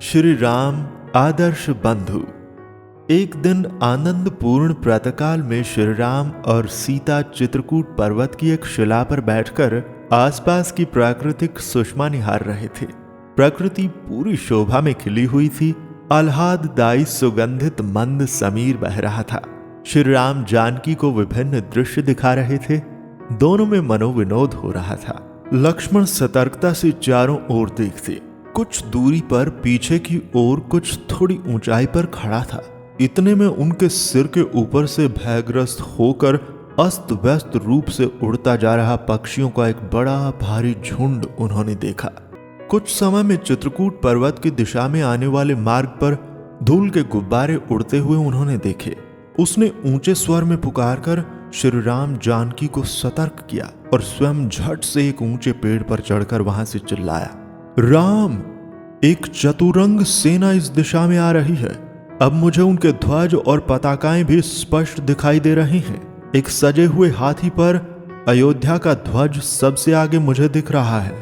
श्री राम आदर्श बंधु। एक दिन आनंद पूर्ण प्रातःकाल में श्री राम और सीता चित्रकूट पर्वत की एक शिला पर बैठकर आसपास की प्राकृतिक सुषमा निहार रहे थे। प्रकृति पूरी शोभा में खिली हुई थी। आह्लाददायी सुगंधित मंद समीर बह रहा था। श्री राम जानकी को विभिन्न दृश्य दिखा रहे थे। दोनों में मनोविनोद हो रहा था। लक्ष्मण सतर्कता से चारों ओर देखते। कुछ दूरी पर पीछे की ओर कुछ थोड़ी ऊंचाई पर खड़ा था। इतने में उनके सिर के ऊपर से भयग्रस्त होकर अस्त व्यस्त रूप से उड़ता जा रहा पक्षियों का एक बड़ा भारी झुंड उन्होंने देखा। कुछ समय में चित्रकूट पर्वत की दिशा में आने वाले मार्ग पर धूल के गुब्बारे उड़ते हुए उन्होंने देखे। उसने ऊंचे स्वर में पुकारकर श्री राम जानकी को सतर्क किया और स्वयं झट से एक ऊंचे पेड़ पर चढ़कर वहां से चिल्लाया, राम, एक चतुरंग सेना इस दिशा में आ रही है। अब मुझे उनके ध्वज और पताकाएं भी स्पष्ट दिखाई दे रही हैं। एक सजे हुए हाथी पर अयोध्या का ध्वज सबसे आगे मुझे दिख रहा है।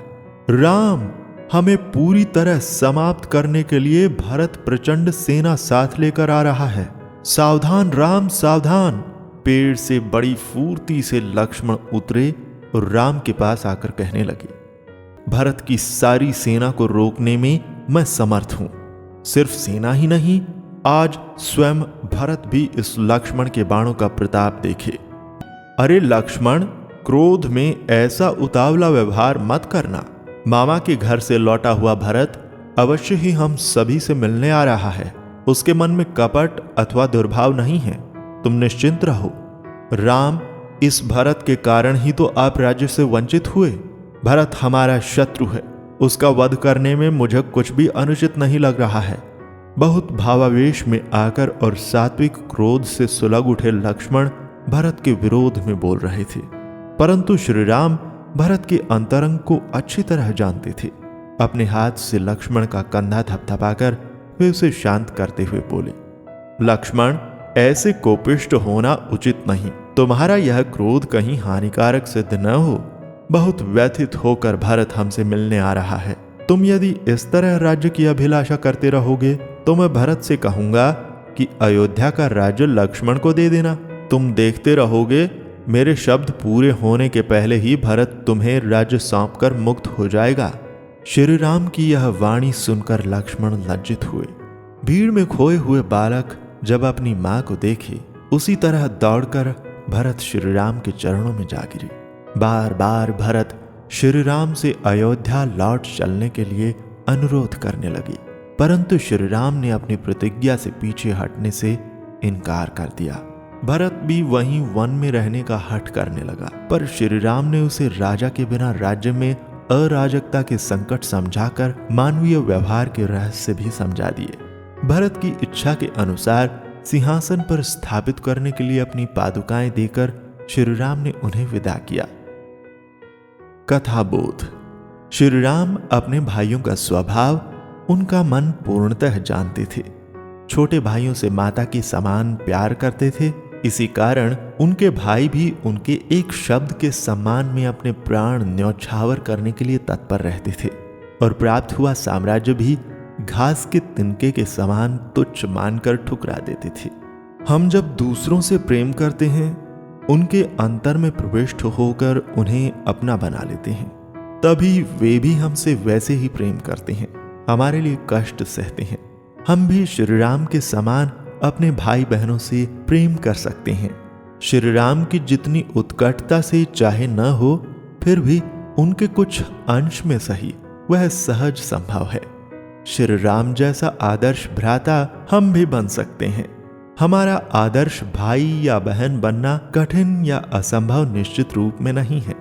राम, हमें पूरी तरह समाप्त करने के लिए भरत प्रचंड सेना साथ लेकर आ रहा है। सावधान राम, सावधान। पेड़ से बड़ी फुर्ती से लक्ष्मण उतरे और राम के पास आकर कहने लगे, भरत की सारी सेना को रोकने में मैं समर्थ हूं। सिर्फ सेना ही नहीं, आज स्वयं भरत भी इस लक्ष्मण के बाणों का प्रताप देखे। अरे लक्ष्मण, क्रोध में ऐसा उतावला व्यवहार मत करना। मामा के घर से लौटा हुआ भरत अवश्य ही हम सभी से मिलने आ रहा है। उसके मन में कपट अथवा दुर्भाव नहीं है। तुम निश्चिंत रहो। राम, इस भरत के कारण ही तो आप राज्य से वंचित हुए। भरत हमारा शत्रु है। उसका वध करने में मुझे कुछ भी अनुचित नहीं लग रहा है। बहुत भावावेश में आकर और सात्विक क्रोध से सुलग उठे लक्ष्मण भरत के विरोध में बोल रहे थे, परंतु श्री राम भरत के अंतरंग को अच्छी तरह जानते थे। अपने हाथ से लक्ष्मण का कंधा थपथपाकर वे उसे शांत करते हुए बोले, लक्ष्मण, ऐसे कोपिष्ट होना उचित नहीं। तुम्हारा यह क्रोध कहीं हानिकारक सिद्ध न हो। बहुत व्यथित होकर भरत हमसे मिलने आ रहा है। तुम यदि इस तरह राज्य की अभिलाषा करते रहोगे तो मैं भरत से कहूंगा कि अयोध्या का राज्य लक्ष्मण को दे देना। तुम देखते रहोगे, मेरे शब्द पूरे होने के पहले ही भरत तुम्हें राज्य सौंपकर मुक्त हो जाएगा। श्री राम की यह वाणी सुनकर लक्ष्मण लज्जित हुए। भीड़ में खोए हुए बालक जब अपनी मां को देखे, उसी तरह दौड़कर भरत श्री राम के चरणों में जा गिरे। बार बार भरत श्री राम से अयोध्या लौट चलने के लिए अनुरोध करने लगे, परंतु श्री राम ने अपनी प्रतिज्ञा से पीछे हटने से इनकार कर दिया। भरत भी वहीं वन में रहने का हठ करने लगा, पर श्री राम ने उसे राजा के बिना राज्य में अराजकता के संकट समझाकर मानवीय व्यवहार के रहस्य भी समझा दिए। भरत की इच्छा के अनुसार सिंहासन पर स्थापित करने के लिए अपनी पादुकाएं देकर श्री राम ने उन्हें विदा किया। कथा बोध। श्री राम अपने भाइयों का स्वभाव, उनका मन पूर्णतः जानते थे। छोटे भाइयों से माता के समान प्यार करते थे। इसी कारण उनके भाई भी उनके एक शब्द के सम्मान में अपने प्राण न्यौछावर करने के लिए तत्पर रहते थे और प्राप्त हुआ साम्राज्य भी घास के तिनके के समान तुच्छ मानकर ठुकरा देते थे। हम जब दूसरों से प्रेम करते हैं, उनके अंतर में प्रविष्ट होकर उन्हें अपना बना लेते हैं, तभी वे भी हमसे वैसे ही प्रेम करते हैं, हमारे लिए कष्ट सहते हैं। हम भी श्री राम के समान अपने भाई बहनों से प्रेम कर सकते हैं। श्री राम की जितनी उत्कटता से चाहे न हो, फिर भी उनके कुछ अंश में सही वह सहज संभव है। श्री राम जैसा आदर्श भ्राता हम भी बन सकते हैं। हमारा आदर्श भाई या बहन बनना कठिन या असंभव निश्चित रूप में नहीं है।